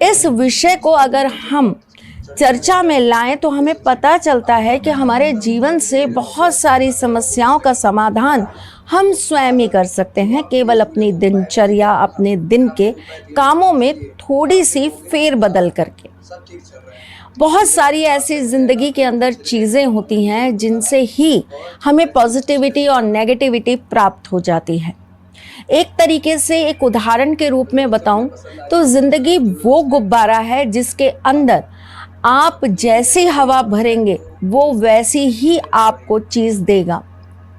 इस विषय को अगर हम चर्चा में लाएं तो हमें पता चलता है कि हमारे जीवन से बहुत सारी समस्याओं का समाधान हम स्वयं ही कर सकते हैं, केवल अपनी दिनचर्या, अपने दिन के कामों में थोड़ी सी फेरबदल करके। बहुत सारी ऐसी ज़िंदगी के अंदर चीज़ें होती हैं जिनसे ही हमें पॉजिटिविटी और नेगेटिविटी प्राप्त हो जाती है। एक तरीके से, एक उदाहरण के रूप में बताऊं तो ज़िंदगी वो गुब्बारा है जिसके अंदर आप जैसी हवा भरेंगे वो वैसी ही आपको चीज़ देगा।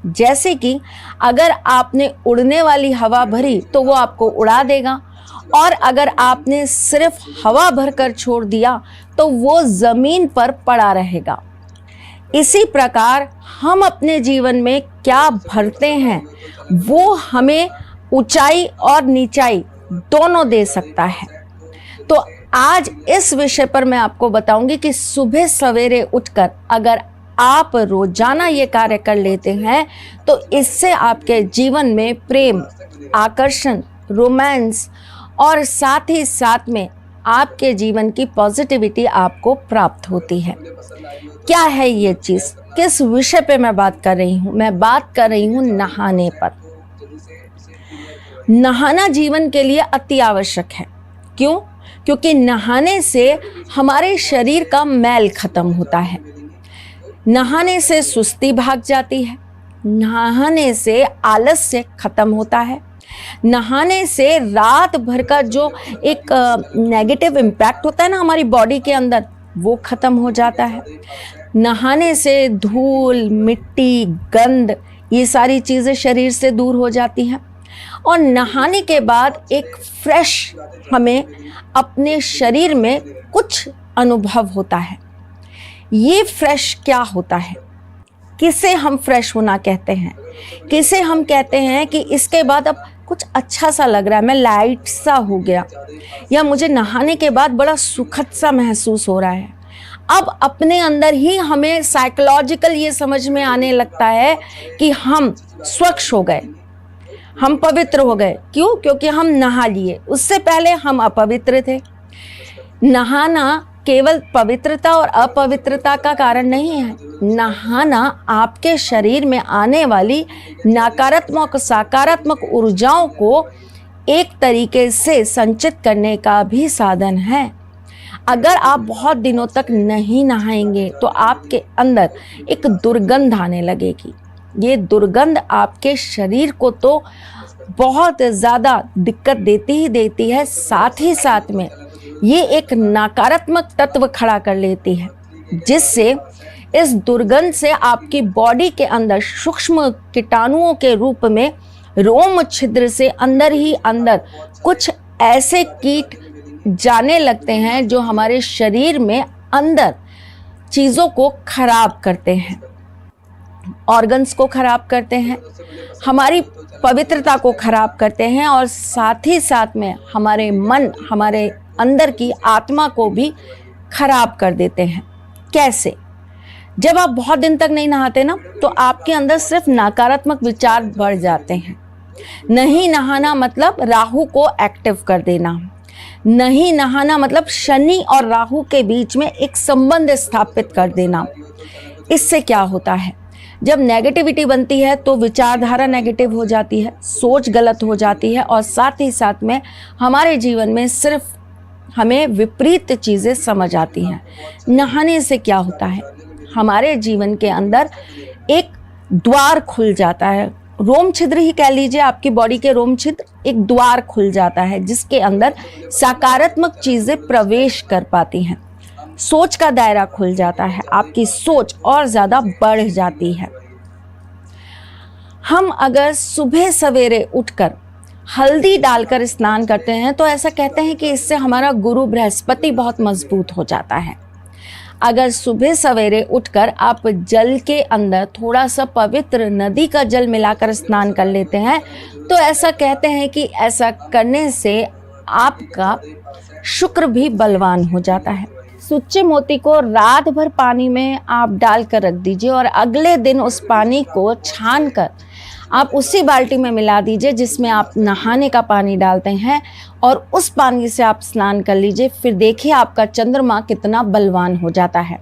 जैसे कि अगर आपने उड़ने वाली हवा भरी तो वो आपको उड़ा देगा, और अगर आपने सिर्फ हवा भरकर छोड़ दिया तो वो ज़मीन पर पड़ा रहेगा। इसी प्रकार हम अपने जीवन में क्या भरते हैं वो हमें ऊंचाई और नीचाई दोनों दे सकता है। तो आज इस विषय पर मैं आपको बताऊंगी कि सुबह सवेरे उठकर अगर आप रोजाना ये कार्य कर लेते हैं तो इससे आपके जीवन में प्रेम, आकर्षण, रोमांस और साथ ही साथ में आपके जीवन की पॉजिटिविटी आपको प्राप्त होती है। क्या है ये चीज़? किस विषय पे मैं बात कर रही हूँ? मैं बात कर रही हूँ नहाने पर। नहाना जीवन के लिए अति आवश्यक है। क्यों? क्योंकि नहाने से हमारे शरीर का मैल खत्म होता है, नहाने से सुस्ती भाग जाती है, नहाने से आलस्य खत्म होता है, नहाने से रात भर का जो एक नेगेटिव इम्पैक्ट होता है ना हमारी बॉडी के अंदर, वो खत्म हो जाता है। नहाने से धूल, मिट्टी, गंध, ये सारी चीज़ें शरीर से दूर हो जाती हैं, और नहाने के बाद एक फ्रेश हमें अपने शरीर में कुछ अनुभव होता है। ये फ्रेश क्या होता है? किसे हम फ्रेश होना कहते हैं? किसे हम कहते हैं कि इसके बाद अब कुछ अच्छा सा लग रहा है, मैं लाइट सा हो गया, या मुझे नहाने के बाद बड़ा सुखद सा महसूस हो रहा है। अब अपने अंदर ही हमें साइकोलॉजिकल ये समझ में आने लगता है कि हम स्वच्छ हो गए, हम पवित्र हो गए। क्यों? क्योंकि हम नहा लिए। उससे पहले हम अपवित्र थे। नहाना केवल पवित्रता और अपवित्रता का कारण नहीं है। नहाना आपके शरीर में आने वाली नकारात्मक सकारात्मक ऊर्जाओं को एक तरीके से संचित करने का भी साधन है। अगर आप बहुत दिनों तक नहीं नहाएंगे तो आपके अंदर एक दुर्गंध आने लगेगी। ये दुर्गंध आपके शरीर को तो बहुत ज़्यादा दिक्कत देती ही देती है, साथ ही साथ में ये एक नकारात्मक तत्व खड़ा कर लेती है, जिससे इस दुर्गंध से आपकी बॉडी के अंदर सूक्ष्म कीटाणुओं के रूप में रोम छिद्र से अंदर ही अंदर कुछ ऐसे कीट जाने लगते हैं जो हमारे शरीर में अंदर चीज़ों को खराब करते हैं, ऑर्गन्स को खराब करते हैं, हमारी पवित्रता को खराब करते हैं, और साथ ही साथ में हमारे मन, हमारे अंदर की आत्मा को भी खराब कर देते हैं। कैसे? जब आप बहुत दिन तक नहीं नहाते ना तो आपके अंदर सिर्फ नकारात्मक विचार बढ़ जाते हैं। नहीं नहाना मतलब राहु को एक्टिव कर देना। नहीं नहाना मतलब शनि और राहु के बीच में एक संबंध स्थापित कर देना। इससे क्या होता है? जब नेगेटिविटी बनती है तो विचारधारा नेगेटिव हो जाती है, सोच गलत हो जाती है, और साथ ही साथ में हमारे जीवन में सिर्फ हमें विपरीत चीज़ें समझ आती हैं। नहाने से क्या होता है? हमारे जीवन के अंदर एक द्वार खुल जाता है, रोम छिद्र ही कह लीजिए, आपकी बॉडी के रोम छिद्र, एक द्वार खुल जाता है जिसके अंदर सकारात्मक चीज़ें प्रवेश कर पाती हैं। सोच का दायरा खुल जाता है, आपकी सोच और ज़्यादा बढ़ जाती है। हम अगर सुबह सवेरे उठकर हल्दी डालकर स्नान करते हैं तो ऐसा कहते हैं कि इससे हमारा गुरु बृहस्पति बहुत मजबूत हो जाता है। अगर सुबह सवेरे उठकर आप जल के अंदर थोड़ा सा पवित्र नदी का जल मिलाकर स्नान कर लेते हैं तो ऐसा कहते हैं कि ऐसा करने से आपका शुक्र भी बलवान हो जाता है। सुच्चे मोती को रात भर पानी में आप डाल कर रख दीजिए और अगले दिन उस पानी को छान कर आप उसी बाल्टी में मिला दीजिए जिसमें आप नहाने का पानी डालते हैं और उस पानी से आप स्नान कर लीजिए। फिर देखिए आपका चंद्रमा कितना बलवान हो जाता है।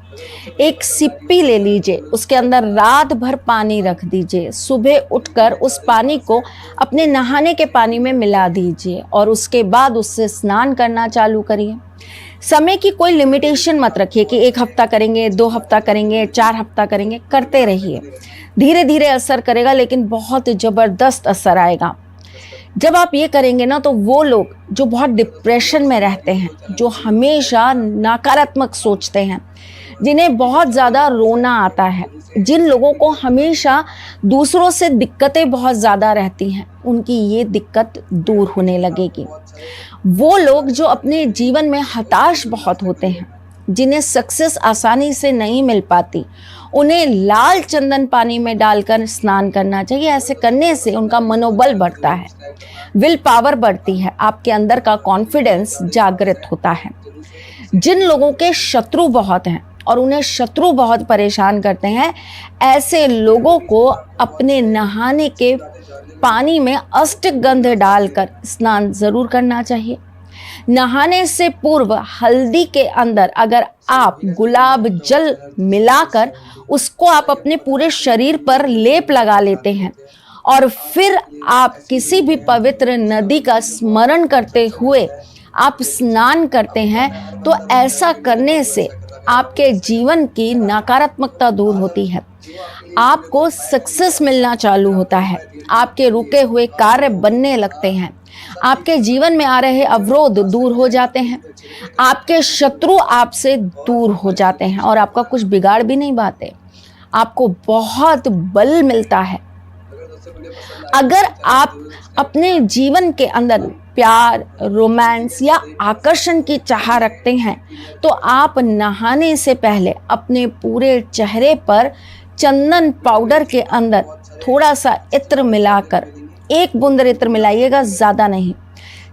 एक सिप्पी ले लीजिए, उसके अंदर रात भर पानी रख दीजिए, सुबह उठकर उस पानी को अपने नहाने के पानी में मिला दीजिए और उसके बाद उससे स्नान करना चालू करिए। समय की कोई लिमिटेशन मत रखिए कि 1 हफ्ता करेंगे, 2 हफ्ता करेंगे, 4 हफ्ता करेंगे, करते रहिए। धीरे धीरे असर करेगा लेकिन बहुत ज़बरदस्त असर आएगा। जब आप ये करेंगे ना तो वो लोग जो बहुत डिप्रेशन में रहते हैं, जो हमेशा नकारात्मक सोचते हैं, जिन्हें बहुत ज़्यादा रोना आता है, जिन लोगों को हमेशा दूसरों से दिक्कतें बहुत ज़्यादा रहती हैं, उनकी ये दिक्कत दूर होने लगेगी। वो लोग जो अपने जीवन में हताश बहुत होते हैं, जिन्हें सक्सेस आसानी से नहीं मिल पाती, उन्हें लाल चंदन पानी में डालकर स्नान करना चाहिए। ऐसे करने से उनका मनोबल बढ़ता है, विल पावर बढ़ती है, आपके अंदर का कॉन्फिडेंस जागृत होता है। जिन लोगों के शत्रु बहुत हैं और उन्हें शत्रु बहुत परेशान करते हैं, ऐसे लोगों को अपने नहाने के पानी में अष्टगंध डालकर स्नान ज़रूर करना चाहिए। नहाने से पूर्व हल्दी के अंदर अगर आप गुलाब जल मिलाकर उसको आप अपने पूरे शरीर पर लेप लगा लेते हैं और फिर आप किसी भी पवित्र नदी का स्मरण करते हुए आप स्नान करते हैं, तो ऐसा करने से आपके जीवन की नकारात्मकता दूर होती है, आपको सक्सेस मिलना चालू होता है, आपके रुके हुए कार्य बनने लगते हैं, आपके जीवन में आ रहे अवरोध दूर हो जाते हैं, आपके शत्रु आपसे दूर हो जाते हैं और आपका कुछ बिगाड़ भी नहीं पाते, आपको बहुत बल मिलता है। अगर आप अपने जीवन के अंदर प्यार, रोमांस या आकर्षण की चाह रखते हैं, तो आप नहाने से पहले अपने पूरे चेहरे पर चंदन पाउडर के अंदर थोड़ा सा इत्र मिलाकर, 1 बूंद इत्र मिलाइएगा, ज़्यादा नहीं।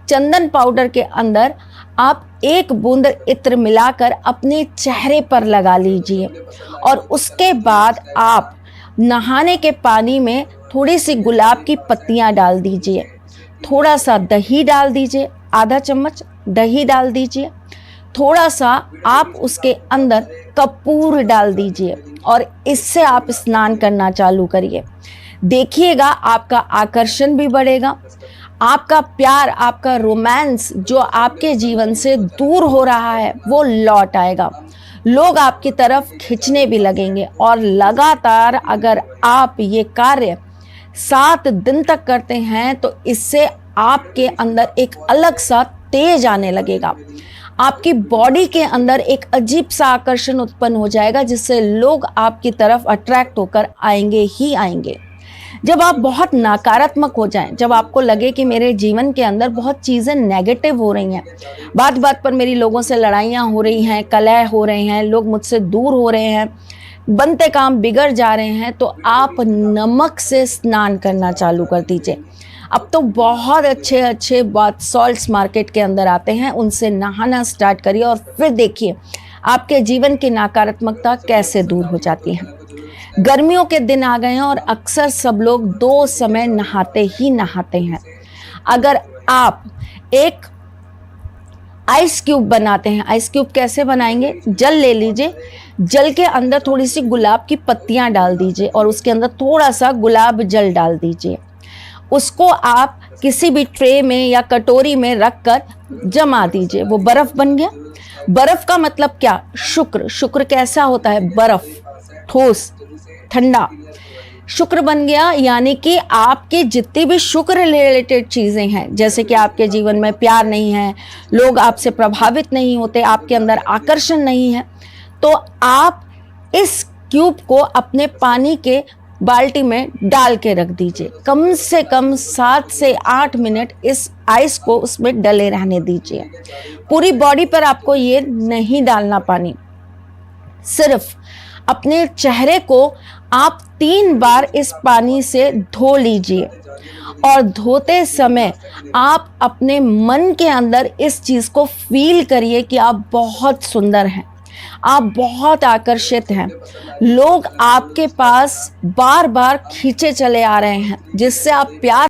चंदन पाउडर के अंदर आप 1 बूंद इत्र मिलाकर अपने चेहरे पर लगा लीजिए और उसके बाद आप नहाने के पानी में थोड़ी सी गुलाब की पत्तियां डाल दीजिए, थोड़ा सा दही डाल दीजिए, आधा चम्मच दही डाल दीजिए, थोड़ा सा आप उसके अंदर कपूर डाल दीजिए और इससे आप स्नान करना चालू करिए। देखिएगा आपका आकर्षण भी बढ़ेगा, आपका प्यार, आपका रोमांस जो आपके जीवन से दूर हो रहा है वो लौट आएगा, लोग आपकी तरफ खिंचने भी लगेंगे। और लगातार अगर आप ये कार्य 7 दिन तक करते हैं तो इससे आपके अंदर एक अलग सा तेज आने लगेगा, आपकी बॉडी के अंदर एक अजीब सा आकर्षण उत्पन्न हो जाएगा जिससे लोग आपकी तरफ अट्रैक्ट होकर आएंगे ही आएंगे। जब आप बहुत नकारात्मक हो जाएं, जब आपको लगे कि मेरे जीवन के अंदर बहुत चीज़ें नेगेटिव हो रही हैं, बात बात पर मेरी लोगों से लड़ाइयाँ हो रही हैं, कलह हो रहे हैं, लोग मुझसे दूर हो रहे हैं, बनते काम बिगड़ जा रहे हैं, तो आप नमक से स्नान करना चालू कर दीजिए। अब तो बहुत अच्छे अच्छे बाथ सॉल्ट्स मार्केट के अंदर आते हैं, उनसे नहाना स्टार्ट करिए और फिर देखिए आपके जीवन की नकारात्मकता कैसे दूर हो जाती है। गर्मियों के दिन आ गए हैं और अक्सर सब लोग 2 समय नहाते ही नहाते हैं। अगर आप एक आइस क्यूब बनाते हैं, आइस क्यूब कैसे बनाएंगे? जल ले लीजिए, जल के अंदर थोड़ी सी गुलाब की पत्तियां डाल दीजिए और उसके अंदर थोड़ा सा गुलाब जल डाल दीजिए। उसको आप किसी भी ट्रे में या कटोरी में रख कर जमा दीजिए, वो बर्फ बन गया। बर्फ का मतलब क्या? शुक्र। शुक्र कैसा होता है? बर्फ, ठोस, ठंडा। शुक्र बन गया, यानी कि आपके जितनी भी शुक्र रिलेटेड चीज़ें हैं, जैसे कि आपके जीवन में प्यार नहीं है, लोग आपसे प्रभावित नहीं होते, आपके अंदर आकर्षण नहीं है, तो आप इस क्यूब को अपने पानी के बाल्टी में डाल के रख दीजिए। कम से कम 7 से 8 मिनट इस आइस को उसमें डले रहने दीजिए। पूरी बॉडी पर आपको ये नहीं डालना पानी, सिर्फ अपने चेहरे को आप 3 बार इस पानी से धो लीजिए और धोते समय आप अपने मन के अंदर इस चीज़ को फील करिए कि आप बहुत सुंदर हैं, आप बहुत आकर्षित हैं, लोग आपके पास बार बार खींचे चले आ रहे हैं, जिससे आप प्यार